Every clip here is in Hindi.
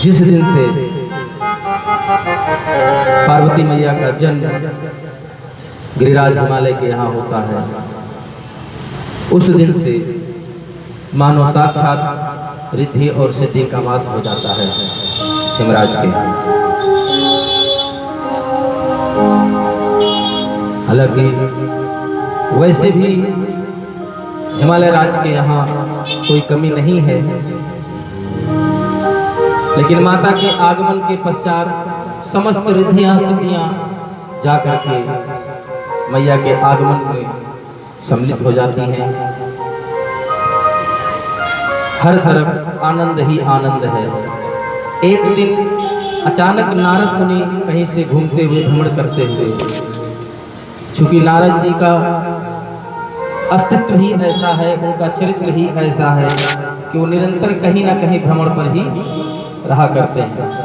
जिस दिन से पार्वती मैया का जन्म गिरिराज हिमालय के यहाँ होता है, उस दिन से मानो साक्षात रिद्धि और सिद्धि का वास हो जाता है हिमराज के यहाँ। हालांकि वैसे भी हिमालय राज के यहाँ कोई कमी नहीं है, लेकिन माता के आगमन के पश्चात समस्त रिद्धियां सिद्धियां जाकर के मैया के आगमन में सम्मिलित हो जाती हैं। हर तरफ आनंद ही आनंद है। एक दिन अचानक नारद मुनि कहीं से घूमते हुए भ्रमण करते हुए, चूंकि नारद जी का अस्तित्व ही ऐसा है, उनका चरित्र ही ऐसा है कि वो निरंतर कहीं ना कहीं भ्रमण पर ही रहा करते हैं।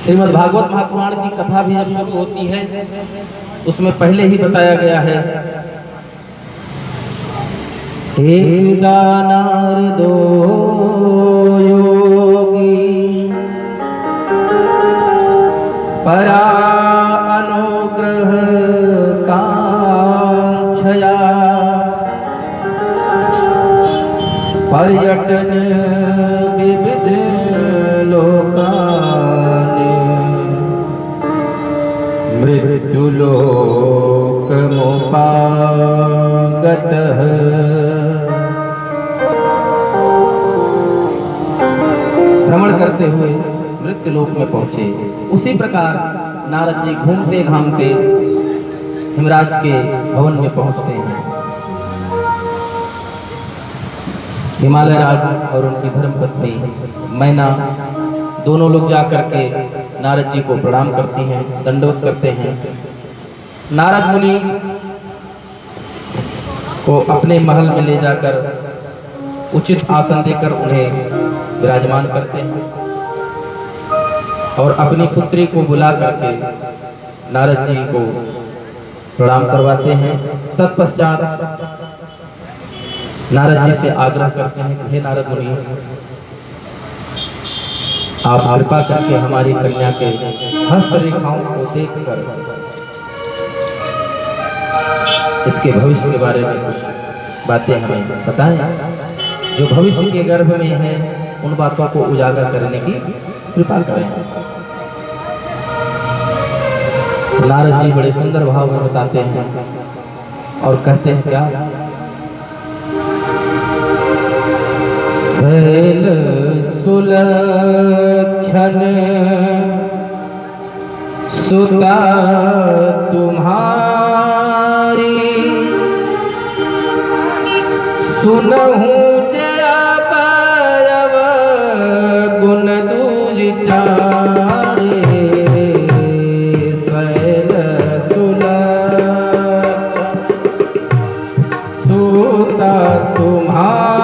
श्रीमद् भागवत महापुराण की कथा भी जब शुरू होती है, उसमें पहले ही बताया गया है, एक नारदो योगी परा अनुग्रह कांक्षया पर्यटन विविध लोकानि मृत्युलोकमुपागतः। भ्रमण करते हुए मृत्यु लोक में पहुंचे। उसी प्रकार नारद जी घूमते घामते हिमराज के भवन में पहुंचते हैं। हिमालय राज और उनकी धर्मपत्नी मैना दोनों लोग जाकर के नारद जी को प्रणाम करती हैं, दंडवत करते हैं। नारद मुनि को अपने महल में ले जाकर उचित आसन देकर उन्हें विराजमान करते हैं और अपनी पुत्री को बुला करके नारद जी को प्रणाम करवाते हैं। तत्पश्चात नारद जी से आग्रह करते हैं कि हे नारद मुनि, आप कृपा करके हमारी कन्या के हस्त रेखाओं को देखकर इसके भविष्य के बारे में कुछ बातें हमें बताएं। जो भविष्य के गर्भ में है उन बातों को उजागर करने की कृपा करें। नारद जी बड़े सुंदर भाव में बताते हैं और कहते हैं क्या, शैल सुलक्षण सुता तुम्हारी सुनहु जया पायव गुण दूज चारे। शैल सुलक्षण सुता तुम्हारी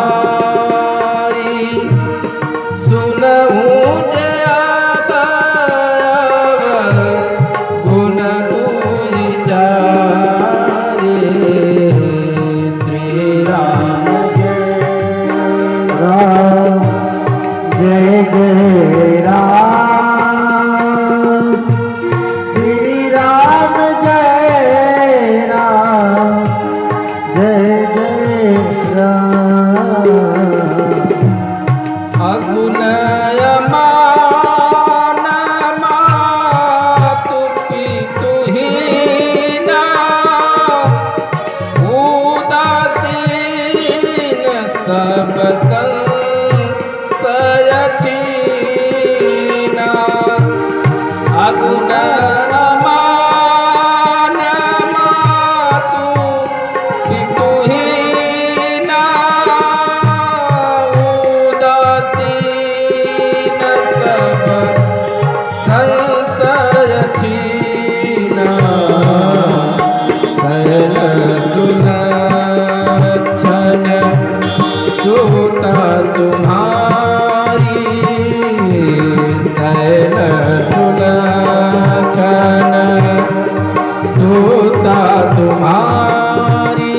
सुता तुम्हारी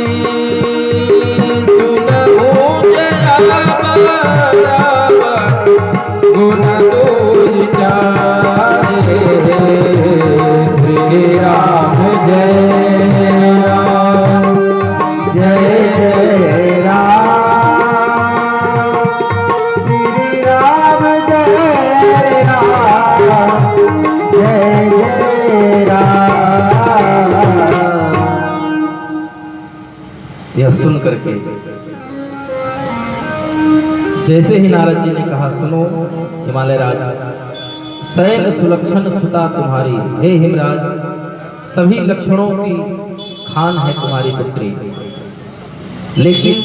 सुनहु जया गुण दूज चारे श्री राम जय जय राम श्री राम जय राम जय जय राम। यह सुन करके जैसे ही नारद जी ने कहा, सुनो हिमालय राज, शैल सुलक्षण सुता तुम्हारी, हे हिमराज सभी लक्षणों की खान है तुम्हारी पुत्री, लेकिन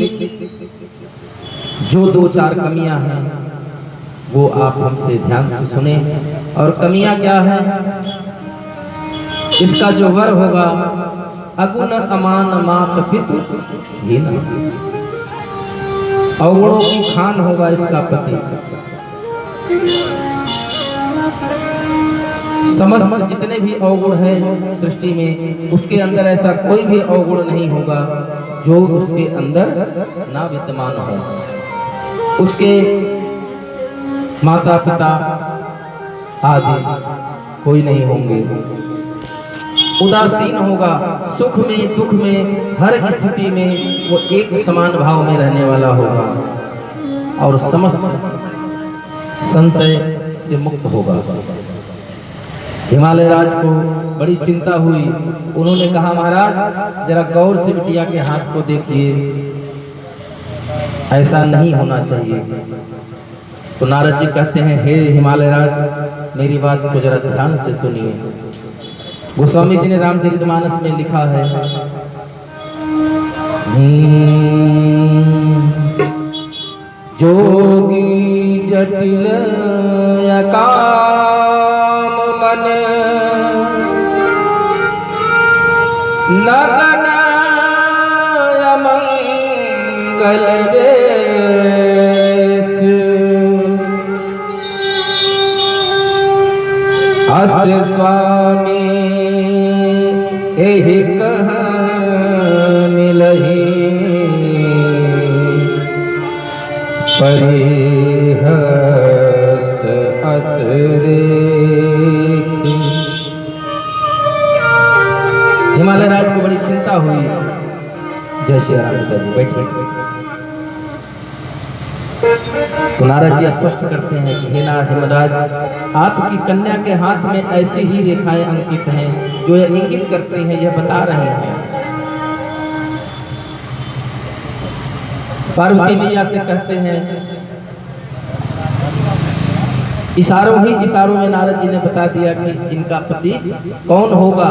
जो दो चार कमियां हैं वो आप हमसे ध्यान से सुने। और कमियां क्या है? इसका जो वर होगा, अगुण अमान माप पितु हीना, अवगुणों की खान होगा इसका पति। समस्त जितने भी अवगुण है सृष्टि में, उसके अंदर ऐसा कोई भी अवगुण नहीं होगा जो उसके अंदर ना विद्यमान हो। उसके माता पिता आदि कोई नहीं होंगे। उदासीन होगा, सुख में दुख में हर स्थिति में वो एक समान भाव में रहने वाला होगा और समस्त संशय से मुक्त होगा। हिमालय राज को बड़ी चिंता हुई। उन्होंने कहा, महाराज जरा गौर से बिटिया के हाथ को देखिए, ऐसा नहीं होना चाहिए। तो नारद जी कहते हैं, हे हिमालय राज मेरी बात को जरा ध्यान से सुनिए। गोस्वामी जी ने रामचरितमानस में लिखा है, जोगी जटिल काम मन नगन मंगल वेश अस स्वामी एहि कह मिलहि परिहस्त असरे। हिमालय राज को बड़ी चिंता हुई। जय श्री राम। बैठे। तो नारद जी स्पष्ट करते हैं कि हे हिमराज, आपकी कन्या के हाथ में ऐसी ही रेखाएं अंकित हैं जो यह इंगित करती हैं, यह बता रहे हैं। पार्वती मैया से कहते हैं, इशारों में नारद जी ने बता दिया कि इनका पति कौन होगा।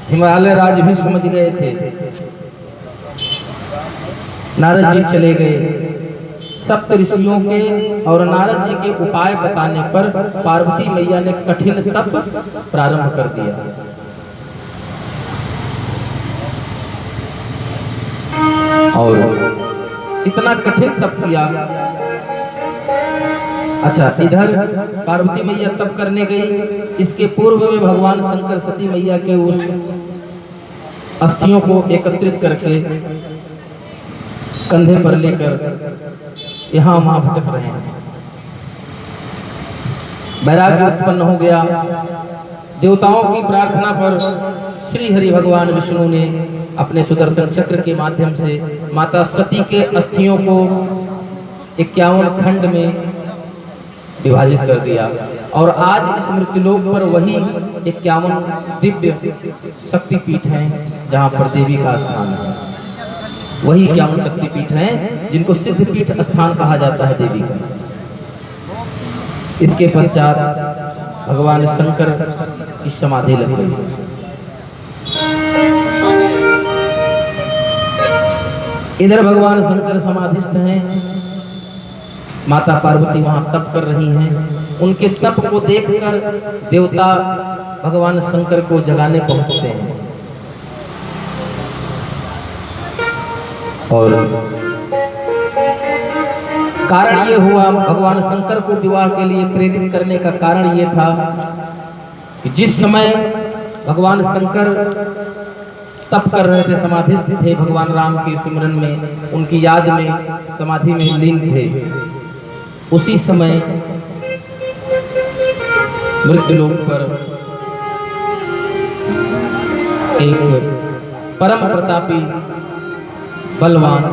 हिमालय राज भी समझ गए थे। नारद जी चले गए। सप्त ऋषियों के और नारद जी के उपाय बताने पर पार्वती मैया ने कठिन तप प्रारंभ कर दिया। और इतना कठिन तप किया। अच्छा, इधर पार्वती मैया तप करने गई। इसके पूर्व में भगवान शंकर सती मैया के उस अस्थियों को एकत्रित करके कंधे पर लेकर यहाँ वहां भटक रहे हैं। वैराग्य उत्पन्न हो गया। देवताओं की प्रार्थना पर श्री हरि भगवान विष्णु ने अपने सुदर्शन चक्र के माध्यम से माता सती के अस्थियों को 51 खंड में विभाजित कर दिया। और आज इस मृत्युलोक पर वही 51 दिव्य शक्तिपीठ हैं जहाँ पर देवी का स्नान है। वही 51 शक्तिपीठ हैं जिनको सिद्धपीठ स्थान कहा जाता है देवी का। इसके पश्चात भगवान शंकर की समाधि लग गई। इधर भगवान शंकर समाधिस्थ हैं। माता पार्वती वहां तप कर रही हैं। उनके तप को देखकर देवता भगवान शंकर को जगाने पहुंचते हैं। और कारण ये हुआ, भगवान शंकर को विवाह के लिए प्रेरित करने का कारण ये था कि जिस समय भगवान शंकर तप कर रहे थे, समाधिस्थ थे, भगवान राम के सुमिरन में, उनकी याद में समाधि में लीन थे। उसी समय मृत्युलोक पर एक परम प्रतापी बलवान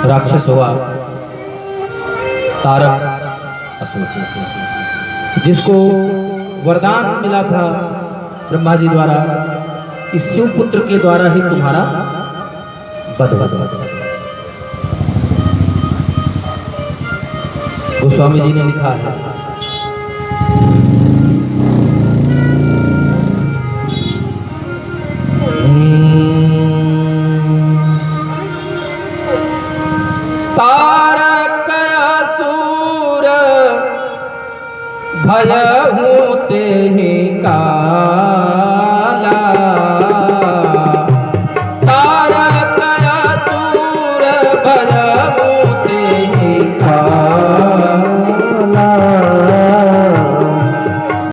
राक्षस हुआ, तारक असुर, जिसको वरदान मिला था ब्रह्मा जी द्वारा कि शिवपुत्र के द्वारा ही तुम्हारा वध होगा। गोस्वामी जी ने लिखा है